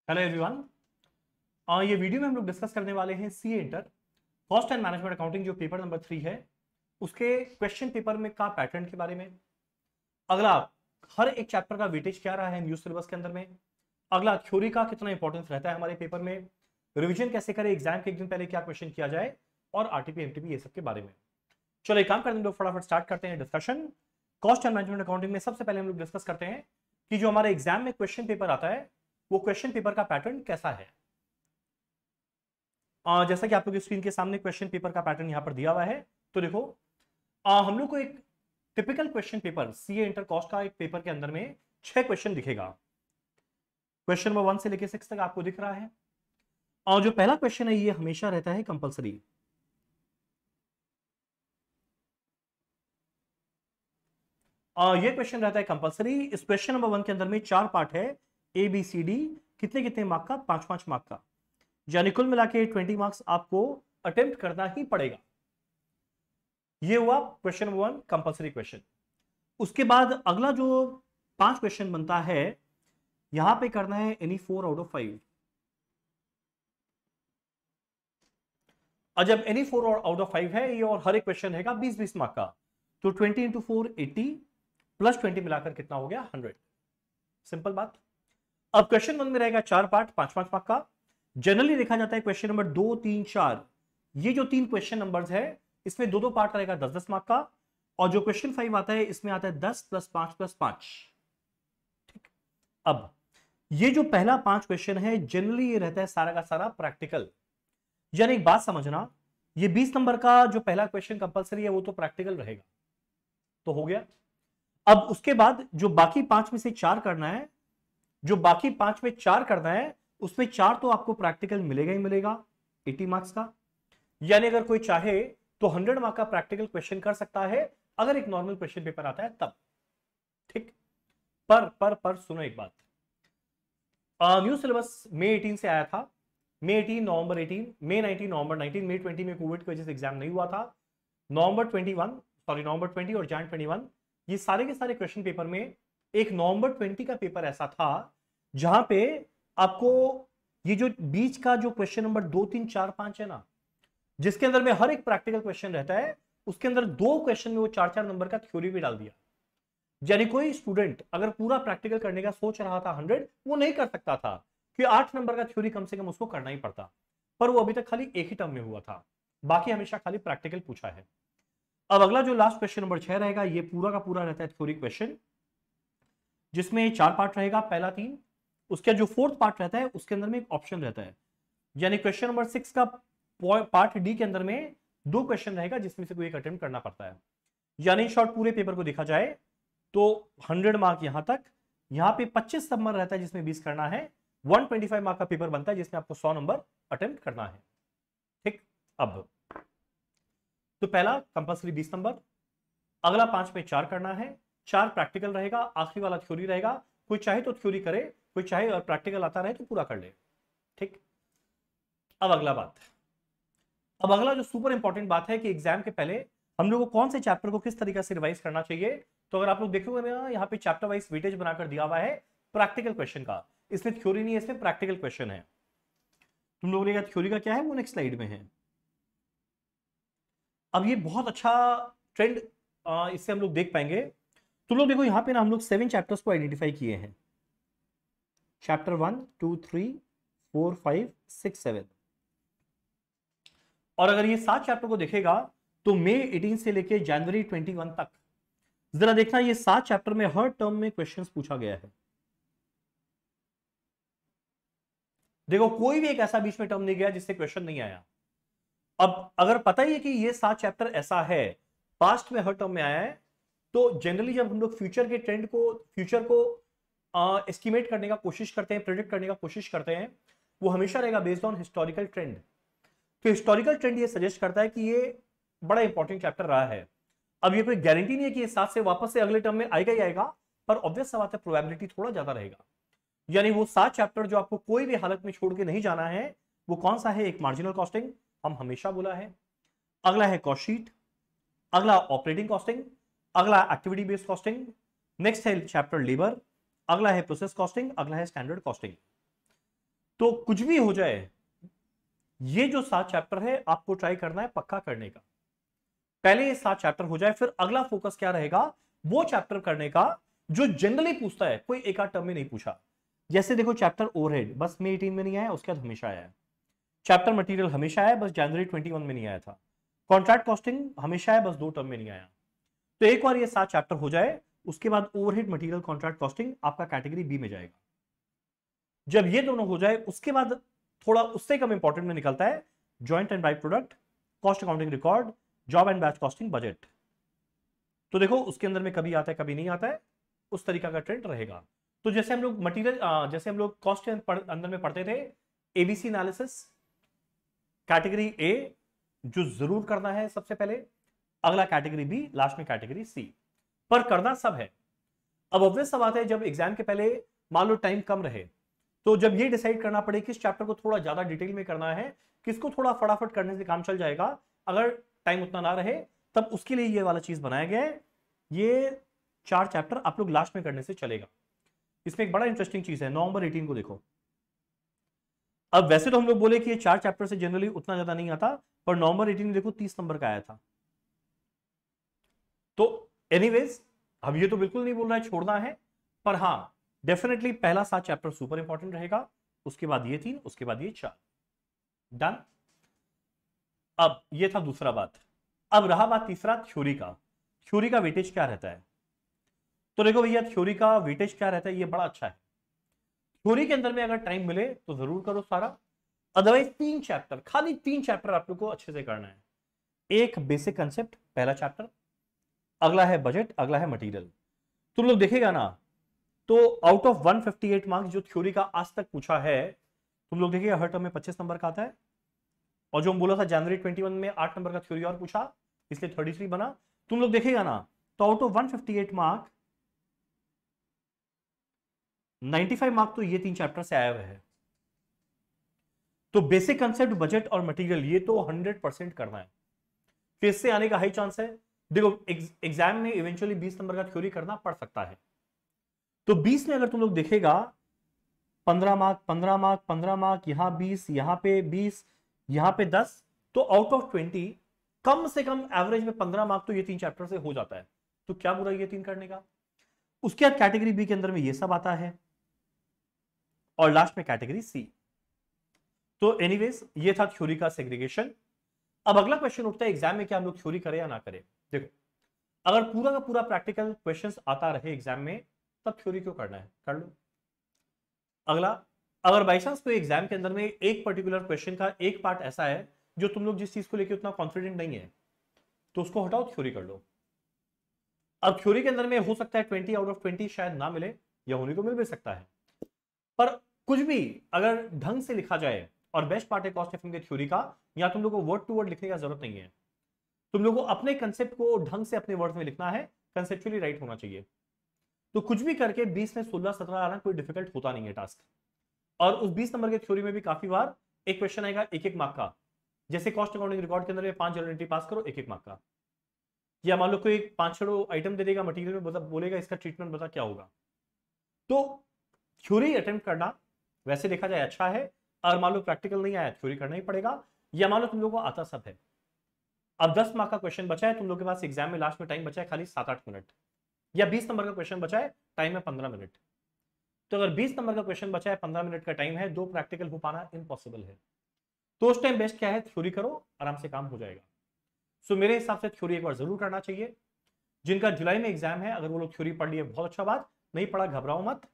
Hello everyone. ये video में हम लोग डिस्कस करने वाले हैं CA inter cost and management accounting जो पेपर नंबर 3 है उसके क्वेश्चन पेपर में का पैटर्न के बारे में। अगला, हर एक चैप्टर का वेटेज क्या रहा है न्यू सिलेबस के अंदर में। अगला, थ्योरी का कितना इंपॉर्टेंस रहता है हमारे पेपर में। रिवीजन कैसे करें, एग्जाम के एक दिन पहले क्या क्वेश्चन किया जाए, और आरटीपी एमटीपी ये सब के बारे में। चलो एक काम करते हैं, लोग फटाफट स्टार्ट करते हैं discussion. Cost and management accounting में सबसे पहले हम लोग डिस्कस करते हैं कि जो हमारे एग्जाम में क्वेश्चन पेपर आता है वो क्वेश्चन पेपर का पैटर्न कैसा है। जैसा कि आप लोग स्क्रीन के सामने क्वेश्चन पेपर का पैटर्न यहां पर दिया हुआ है, तो देखो हम लोग को एक typical question paper CA inter cost का एक पेपर के अंदर में 6 क्वेश्चन दिखेगा। क्वेश्चन नंबर 1 से लेकर 6 तक आपको दिख रहा है। और जो पहला क्वेश्चन है ये हमेशा रहता है कंपलसरी। ये क्वेश्चन रहता है कंपलसरी। इस क्वेश्चन नंबर 1 के अंदर में 4 पार्ट है, ए बी सी डी। कितने कितने मार्क का? 5-5 मार्क का, यानी कुल मिला के 20 मार्क्स आपको अटेम्प्ट करना ही पड़ेगा। ये हुआ क्वेश्चन नंबर 1 कंपलसरी क्वेश्चन। उसके बाद अगला जो 5 क्वेश्चन बनता है, यहां पे करना है एनी 4 आउट ऑफ 5। और जब एनी 4 आउट ऑफ 5 है ये, और हर एक क्वेश्चन रहेगा 20-20 मार्क का, तो 20 इंटू 4 80 प्लस 20 मिलाकर कितना हो गया? 100। सिंपल बात। अब क्वेश्चन 1 में रहेगा 4 पार्ट, 5-5 मार्क का। जनरली देखा जाता है क्वेश्चन नंबर 2, 3, 4, ये जो 3 क्वेश्चन नंबर्स है इसमें 2-2 पार्ट रहेगा 10-10 मार्क का। और जो क्वेश्चन 5 आता है इसमें आता है 10 + 5 + 5। ठीक। अब ये जो पहला 5 क्वेश्चन है जनरली ये रहता है सारा का सारा प्रैक्टिकल। यानी एक बात समझना, ये 20 नंबर का जो पहला क्वेश्चन कंपलसरी है वो तो प्रैक्टिकल रहेगा, तो हो गया। अब उसके बाद जो बाकी 5 में से 4 करना है, जो बाकी 5 में 4 करना है उसमें 4 तो आपको प्रैक्टिकल मिलेगा ही मिलेगा 80 मार्क्स का। यानी अगर कोई चाहे तो 100 मार्क का प्रैक्टिकल क्वेश्चन कर सकता है अगर एक नॉर्मल क्वेश्चन पेपर आता है तब। ठीक। पर सुनो एक बात, न्यू सिलेबस मई 18 से आया था। मई 18, नवंबर 18, मई 19, नवंबर 19, मई 20 में कोविड की वजह से एग्जाम नहीं हुआ था। नवंबर 20 और जैन 21, ये सारे के सारे क्वेश्चन पेपर में एक नवंबर 20 का पेपर ऐसा था जहां पे आपको ये जो बीच का जो क्वेश्चन नंबर 2, 3, 4, 5 है ना, जिसके अंदर में हर एक प्रैक्टिकल क्वेश्चन रहता है, उसके अंदर 2 क्वेश्चन में वो 4-4 नंबर का थ्योरी भी डाल दिया। यानी कोई स्टूडेंट अगर पूरा प्रैक्टिकल करने का सोच रहा था 100, वो नहीं कर सकता था कि 8 नंबर का थ्योरी कम से कम उसको करना ही पड़ता। पर वो अभी तक खाली एक ही टर्म में हुआ था, बाकी हमेशा खाली प्रैक्टिकल पूछा है। अब अगला जो लास्ट क्वेश्चन नंबर 6 रहेगा, ये पूरा का पूरा रहता है थ्योरी क्वेश्चन, जिसमें 4 पार्ट रहेगा, पहला 3। उसका जो 4th पार्ट रहता है उसके अंदर में एक ऑप्शन रहता है। यानी क्वेश्चन नंबर 6 का पार्ट डी के अंदर में 2 क्वेश्चन रहेगा जिसमें से कोई एक अटेम्प्ट करना पड़ता है। यानी शॉर्ट पूरे पेपर को देखा जाए तो 100 मार्क यहां तक, यहां पे 25 नंबर रहता है जिसमें 20 करना है। 125 मार्क का पेपर बनता है जिसमें आपको 100 नंबर अटेम्प्ट करना है। ठीक। अब तो पहला कंपल्सरी 20 नंबर, अगला 5 में 4 करना है, 4 प्रैक्टिकल रहेगा, आखिरी वाला थ्योरी रहेगा। कोई चाहे तो थ्योरी करे, कोई चाहे और प्रैक्टिकल आता रहे तो पूरा कर ले। ठीक। अब अगला जो सुपर इंपॉर्टेंट बात है कि एग्जाम के पहले हम लोग को कौन से चैप्टर को किस तरीके से रिवाइज करना चाहिए। तो अगर आप लोग देखोगे ना, यहाँ पे चैप्टर वाइज वेटेज बनाकर दिया हुआ है प्रैक्टिकल क्वेश्चन का। इसमें थ्योरी नहीं है, इसमें प्रैक्टिकल क्वेश्चन है। तुम लोगों ने थ्योरी का क्या है वो नेक्स्ट स्लाइड में है। अब ये बहुत अच्छा ट्रेंड इससे हम लोग देख पाएंगे। तुम लोग देखो यहाँ पे ना, हम लोग 7 चैप्टर्स को आइडेंटिफाई किए हैं। चैप्टर 1, 2, 3, 4, 5, 6, 7। और अगर ये 7 चैप्टर को देखेगा तो मई 18 से लेके जनवरी 21 तक जरा देखना, ये 7 चैप्टर में हर टर्म में क्वेश्चंस पूछा गया है। देखो कोई भी एक ऐसा बीच में टर्म नहीं गया जिससे क्वेश्चन नहीं आया। अब अगर पता ही है कि ये 7 चैप्टर ऐसा है, पास्ट में हर टर्म में आया है, तो जनरली जब हम लोग फ्यूचर के ट्रेंड को, फ्यूचर को एस्टिमेट करने का कोशिश करते हैं, प्रेडिक्ट करने का कोशिश करते हैं, वो हमेशा रहेगा बेस्ड ऑन हिस्टोरिकल ट्रेंड। तो हिस्टोरिकल ट्रेंड ये सजेस्ट करता है कि ये बड़ा इंपॉर्टेंट चैप्टर रहा है। अब ये कोई गारंटी नहीं है कि ये 7 से वापस से अगले टर्म में आएगा ही आएगा, पर ऑब्वियस सा बात है प्रोबेबिलिटी थोड़ा ज्यादा रहेगा। यानी वो 7 चैप्टर जो आपको कोई भी हालत में छोड़ के नहीं जाना है, वो कौन सा है? एक मार्जिनल कॉस्टिंग, हम हमेशा बोला है। अगला है कॉस्ट शीट, अगला ऑपरेटिंग कॉस्टिंग, अगला एक्टिविटी बेस्ड कॉस्टिंग, नेक्स्ट है चैप्टर लेबर, अगला है प्रोसेस कॉस्टिंग, अगला है स्टैंडर्ड कॉस्टिंग। तो कुछ भी हो जाए, ये जो 7 चैप्टर है आपको ट्राई करना है पक्का करने का। पहले ये 7 चैप्टर हो जाए, फिर अगला फोकस क्या रहेगा, वो चैप्टर करने का जो जनरली पूछता है, कोई एक आध टर्म में नहीं पूछा। जैसे देखो चैप्टर ओवरहेड बस मई 18 में नहीं आया, उसके बाद हमेशा आया है। चैप्टर मटेरियल हमेशा आया, बस जनवरी 21 में नहीं आया था। कॉन्ट्रैक्ट कॉस्टिंग हमेशा है, बस 2 टर्म में नहीं आया। तो एक बार ये 7 चैप्टर हो जाए, उसके बाद ओवरहेड मटेरियल कॉन्ट्रैक्ट कॉस्टिंग आपका कैटेगरी बी में जाएगा। जब ये दोनों हो जाए, उसके बाद थोड़ा उससे कम इंपॉर्टेंट में निकलता है joint and by product, cost accounting record, job and batch costing, budget. तो देखो उसके अंदर में कभी आता है कभी नहीं आता है, उस तरीका का ट्रेंड रहेगा। तो जैसे हम लोग मटेरियल, जैसे हम लोग कॉस्ट के अंदर में पढ़ते थे एबीसी एनालिसिस, कैटेगरी ए जो जरूर करना है सबसे पहले, अगला कैटेगरी बी, लास्ट में कैटेगरी सी, पर करना सब है। अब ऑब्वियस सा बात है, जब एग्जाम के पहले मान लो टाइम कम रहे, तो जब ये डिसाइड करना पड़े किस चैप्टर को थोड़ा ज्यादा डिटेल में करना है, किसको थोड़ा फटाफट करने से काम चल जाएगा, अगर टाइम उतना ना रहे, तब उसके लिए ये वाला चीज बनाया गया है। ये 4 चैप्टर आप लोग लास्ट में करने से चलेगा। इसमें एक बड़ा इंटरेस्टिंग चीज है, नवंबर 18 को देखो। अब वैसे तो हम लोग बोले कि ये 4 चैप्टर से जनरली उतना ज्यादा नहीं आता, पर नवंबर 18 में देखो 30 नंबर का आया था। तो एनीवेज, अब ये तो बिल्कुल नहीं बोल रहा है छोड़ना है, पर हाँ डेफिनेटली पहला 7 चैप्टर सुपर इंपॉर्टेंट रहेगा, उसके बाद ये 3, उसके बाद ये 4। डन। अब ये था दूसरा बात। अब रहा बात तीसरा, थ्योरी का। थ्योरी का वेटेज क्या रहता है? तो देखो भैया, थ्योरी का वेटेज क्या रहता है, ये बड़ा अच्छा है। थ्योरी के अंदर में अगर टाइम मिले तो जरूर करो सारा, अदरवाइज 3 चैप्टर, खाली 3 चैप्टर आप लोग को अच्छे से करना है। एक बेसिक कंसेप्ट पहला चैप्टर, अगला है बजट, अगला है मटेरियल। तुम लोग देखेगा ना, तो आउट ऑफ 158 मार्क्स जो थ्योरी का आज तक पूछा है, तुम लोग देखिएगा हर टर्म में 25 नंबर का आता है। और जो हम बोला था जनवरी 21 में 8 नंबर का थ्योरी और पूछा, इसलिए 33 बना। तुम लोग देखेगा ना, तो आउट ऑफ 158 मार्क 95 मार्क तो ये 3 चैप्टर से आया हुआ है। तो बेसिक कंसेप्ट, बजट और मटेरियल, ये तो 100% करना है, फिर से आने का हाई चांस है। देखो एग्जाम में इवेंचुअली 20 नंबर का थ्योरी करना पड़ सकता है, तो 20 में अगर तुम लोग देखेगा 15 मार्क 15 मार्क 15 मार्क, यहां 20, यहां पे 20, यहां पे 10, तो आउट ऑफ 20 कम से कम एवरेज में 15 मार्क तो ये 3 चैप्टर से हो जाता है। तो क्या बुरा ये 3 करने का। उसके बाद कैटेगरी बी के अंदर में ये सब आता है, और लास्ट में कैटेगरी सी। तो एनीवेज ये था थ्योरी का सेग्रीगेशन। अब अगला क्वेश्चन उठता है एग्जाम में, क्या हम लोग थ्योरी करें या ना करें। देखो अगर पूरा का पूरा प्रैक्टिकल क्वेश्चंस आता रहे एग्जाम में, तब थ्योरी क्यों करना है, कर लो। अगला, अगर बाई चांस कोई एग्जाम के अंदर में एक पर्टिकुलर क्वेश्चन का एक पार्ट ऐसा है जो तुम लोग जिस चीज को लेकर उतना कॉन्फिडेंट नहीं है, तो उसको हटाओ, थ्योरी कर लो। अब थ्योरी के अंदर में हो सकता है 20 आउट ऑफ 20 शायद ना मिले, या होने को मिल भी सकता है, पर कुछ भी अगर ढंग से लिखा जाए, और बेस्ट पार्ट है कॉस्ट एफएम के थ्योरी का, या तुम लोग को वर्ड टू वर्ड लिखने की जरूरत नहीं है, तुम लोग को अपने कंसेप्ट को ढंग से अपने वर्ड में लिखना है, कंसेप्चुअली राइट होना चाहिए। तो कुछ भी करके 20 में 16-17 आना कोई डिफिकल्ट होता नहीं है टास्क। और उस 20 नंबर के थ्योरी में भी काफी बार एक क्वेश्चन आएगा 1-1 मार्क का, जैसे कॉस्ट अकाउंटिंग रिकॉर्ड के अंदर में 5 जनरल एंट्री पास करो 1-1 मार्क का, या मान लो कोई 5-6 आइटम दे देगा मटेरियल में, बोलेगा इसका ट्रीटमेंट बता क्या होगा। तो थ्योरी अटेम्प्ट करना वैसे देखा जाए अच्छा है, और मान लो प्रैक्टिकल नहीं आया, थ्योरी करना ही पड़ेगा, या मान लो तुम लोगों को आता सब है। अब 10 मार्क का क्वेश्चन बचा है तुम लोग के पास, एग्जाम में लास्ट में टाइम बचा है खाली 7-8 मिनट, या 20 नंबर का क्वेश्चन बचा है, टाइम है 15 मिनट। तो अगर 20 नंबर का क्वेश्चन बचा है, 15 मिनट का टाइम है, 2 प्रैक्टिकल हो पाना इम्पॉसिबल है, तो उस टाइम बेस्ट क्या है, थ्योरी करो, आराम से काम हो जाएगा। सो मेरे हिसाब से थ्योरी एक बार जरूर करना चाहिए। जिनका जुलाई में एग्जाम है, अगर वो लोग थ्योरी पढ़ लिए बहुत अच्छा बात, नहीं पढ़ा घबराओ मत।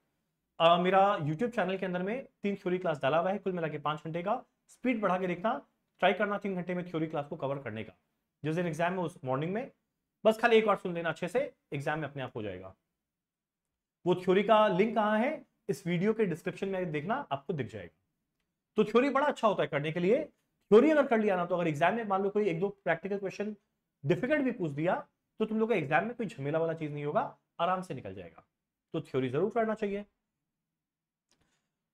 मेरा यूट्यूब चैनल के अंदर में 3 थ्योरी क्लास डाला हुआ है, कुल मिला के 5 घंटे का, स्पीड बढ़ा के देखना, ट्राई करना 3 घंटे में थ्योरी क्लास को कवर करने का। जिस दिन एग्जाम है उस मॉर्निंग में बस खाली एक बार सुन लेना अच्छे से, एग्जाम में अपने आप हो जाएगा। वो थ्योरी का लिंक कहाँ है, इस वीडियो के डिस्क्रिप्शन में देखना, आपको दिख जाएगा। तो थ्योरी बड़ा अच्छा होता है करने के लिए। थ्योरी अगर कर लिया ना, तो अगर एग्जाम में मान लो कोई 1-2 प्रैक्टिकल क्वेश्चन डिफिकल्ट भी पूछ दिया, तो तुम लोग का एग्जाम में कोई झमेला वाला चीज नहीं होगा, आराम से निकल जाएगा। तो थ्योरी जरूर करना चाहिए।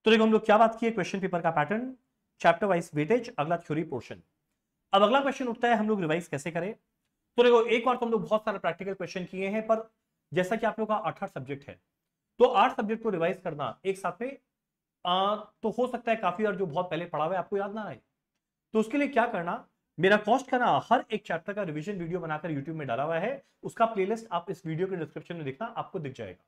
तो देखो हम लोग क्या बात किए, क्वेश्चन पेपर का पैटर्न, चैप्टर वाइज वेटेज, अगला थ्योरी पोर्शन। अब अगला क्वेश्चन उठता है हम लोग रिवाइज कैसे करें। तो देखो एक बार तो हम लोग बहुत सारे प्रैक्टिकल क्वेश्चन किए हैं, पर जैसा कि आप लोग का 8 सब्जेक्ट है, तो 8 सब्जेक्ट को रिवाइज करना एक साथ में तो हो सकता है काफी और जो बहुत पहले पढ़ा हुआ है आपको याद ना आए। तो उसके लिए क्या करना, मेरा कॉस्ट का ना हर एक चैप्टर का रिवीजन वीडियो बनाकर यूट्यूब में डाला हुआ है, उसका प्लेलिस्ट आप इस वीडियो के डिस्क्रिप्शन में देखना, आपको दिख जाएगा।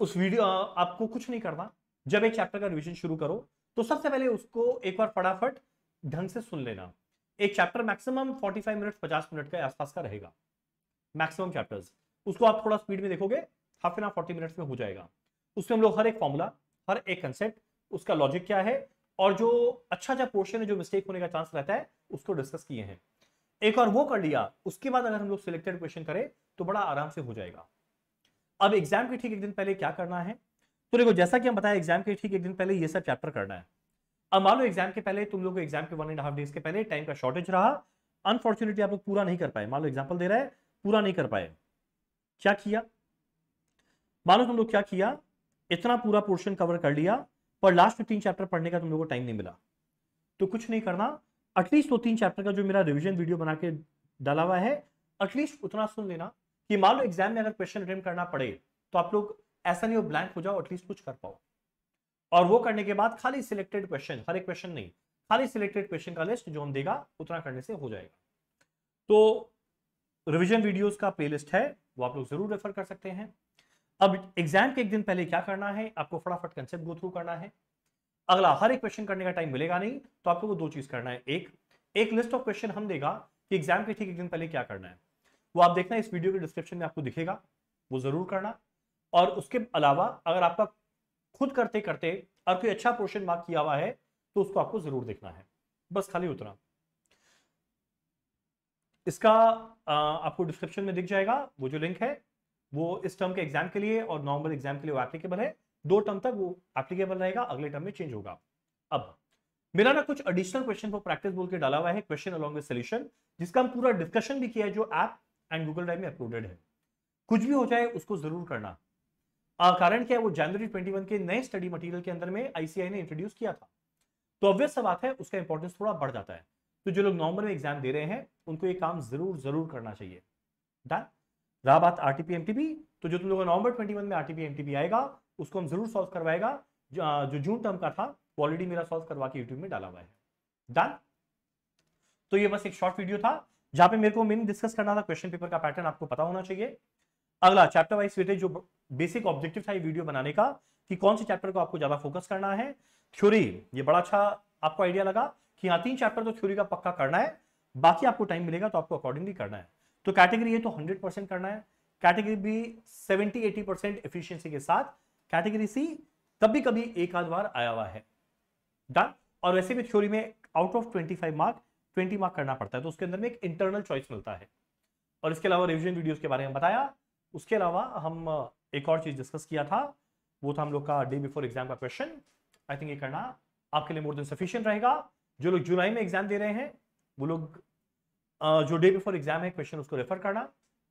उस वीडियो आपको कुछ नहीं करना, जब एक चैप्टर का रिवीजन शुरू करो तो सबसे पहले उसको एक बार फटाफट ढंग से सुन लेना। एक चैप्टर मैक्सिमम 45 मिनट 50 मिनट के आसपास का रहेगा, मैक्सिमम चैप्टर्स। उसको आप थोड़ा स्पीड में देखोगे, हाफ एन आवर 40 मिनट्स में हो जाएगा। उसमें हम लोग हर एक फॉर्मूला, हर एक कंसेप्ट, उसका लॉजिक क्या है, और जो अच्छा पोर्शन है जो मिस्टेक होने का चांस रहता है उसको डिस्कस किए हैं। एक और वो कर लिया, उसके बाद अगर हम लोग सिलेक्टेड क्वेश्चन करें तो बड़ा आराम से हो जाएगा। अब एग्जाम के ठीक एक दिन पहले क्या करना है, तो देखो जैसा कि हम बताया एग्जाम के ठीक एक दिन पहले ये सब चैप्टर करना है। अब मान लो एग्जाम के पहले तुम लोग को एग्जाम के 1.5 डेज के पहले टाइम का शॉर्टेज रहा, अनफॉर्चुनेटली आप लोग पूरा नहीं कर पाए, मान लो एग्जाम्पल दे रहा है पूरा नहीं कर पाए, क्या किया, मान लो तुम लोग क्या किया, इतना पूरा पोर्शन कवर कर लिया पर लास्ट में 3 चैप्टर पढ़ने का तुम लोग को टाइम नहीं मिला, तो कुछ नहीं करना, एटलीस्ट वो 3 चैप्टर का जो मेरा रिवीजन वीडियो बना के डाला हुआ है एटलीस्ट उतना सुन लेना कि मान लो एग्जाम में अगर क्वेश्चन अटेम्प्ट करना पड़े तो आप लोग ऐसा नहीं हो ब्लैंक हो जाओ, एटलीस्ट कुछ कर पाओ। और वो करने के बाद खाली सिलेक्टेड क्वेश्चन, हर एक क्वेश्चन नहीं, खाली सिलेक्टेड क्वेश्चन का लिस्ट जो हम देगा उतना करने से हो जाएगा। तो रिवीजन वीडियोस का प्लेलिस्ट है, वो आप लोग जरूर रेफर कर सकते हैं। अब एग्जाम के एक दिन पहले क्या करना है, आपको फटाफट कंसेप्ट गो थ्रू करना है। अगला, हर एक क्वेश्चन करने का टाइम मिलेगा नहीं, तो आपको वो 2 चीज करना है। एक लिस्ट ऑफ क्वेश्चन हम देगा कि एग्जाम के ठीक एक दिन पहले क्या करना है, वो आप देखना इस वीडियो के डिस्क्रिप्शन में आपको दिखेगा, वो जरूर करना। और उसके अलावा अगर आपका खुद करते करते और कोई अच्छा पोर्शन मार्क किया हुआ है तो उसको आपको जरूर देखना है, बस खाली उतना। इसका आपको डिस्क्रिप्शन में दिख जाएगा वो जो लिंक है, वो इस टर्म के एग्जाम के लिए और नॉर्मल एग्जाम के लिए वो एप्लीकेबल है, 2 टर्म तक वो एप्लीकेबल रहेगा, अगले टर्म में चेंज होगा। अब मेरा ना कुछ एडिशनल क्वेश्चन फॉर प्रैक्टिस बोल के डाला हुआ है, क्वेश्चन अलॉन्ग विद सॉल्यूशन, जिसका हम पूरा डिस्कशन भी किया है, जो ऐप एंड गूगल ड्राइव में अपलोडेड है। कुछ भी हो जाए उसको जरूर करना। कारण क्या है, वो जनवरी 21 के नए स्टडी मटेरियल के अंदर में आईसीआई ने इंट्रोड्यूस किया था, तो ऑब्वियस सा बात है उसका इंपॉर्टेंस थोड़ा बढ़ जाता है। तो जो लोग नवंबर में एग्जाम दे रहे हैं उनको ये काम जरूर करना चाहिए। डन। रहा बात आरटीपी एमटीपी, तो जो तुम लोगों नवंबर 21 में आरटीपी एमटीपी आएगा उसको हम जरूर सॉल्व करवाएगा। जो जून टर्म का था वो ऑलरेडी मेरा सॉल्व करवा के यूट्यूब में डाला हुआ है। डन। तो ये बस एक शॉर्ट वीडियो था जहां पे मेरे को मेन डिस्कस करना था, क्वेश्चन पेपर का पैटर्न आपको पता होना चाहिए। अगला चैप्टर वाइज वेटेज, जो बेसिक ऑब्जेक्टिव था ये वीडियो बनाने का कि कौन से चैप्टर को आपको ज्यादा फोकस करना है। थ्योरी, ये बड़ा अच्छा आपको आइडिया लगा कि हाँ 3 चैप्टर तो थ्योरी का पक्का करना है, बाकी आपको टाइम मिलेगा तो आपको अकॉर्डिंगली करना है। तो कैटेगरी ए तो 100% करना है, कैटेगरी बी 70-80% एफिशिएंसी के साथ, कैटेगरी सी कभी कभी एक आध बार आया हुआ है। डन। और वैसे भी थ्योरी में आउट ऑफ 25 मार्क 20 मार्क करना पड़ता है, तो उसके अंदर में एक इंटरनल चॉइस मिलता है। और इसके अलावा रिवीजन वीडियोस के बारे में बताया। उसके अलावा हम एक और चीज डिस्कस किया था, वो था हम लोग का डे बिफोर एग्जाम का क्वेश्चन। आई थिंक ये करना आपके लिए मोर देन सफिशिएंट रहेगा। जो लोग जुलाई में एग्जाम दे रहे हैं वो लोग जो डे बिफोर एग्जाम है क्वेश्चन उसको रेफर करना,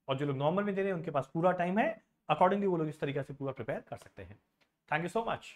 और जो लोग नॉर्मल में दे रहे हैं उनके पास पूरा टाइम है, अकॉर्डिंगली वो लोग इस तरीके से पूरा प्रिपेयर कर सकते हैं। Thank you so much.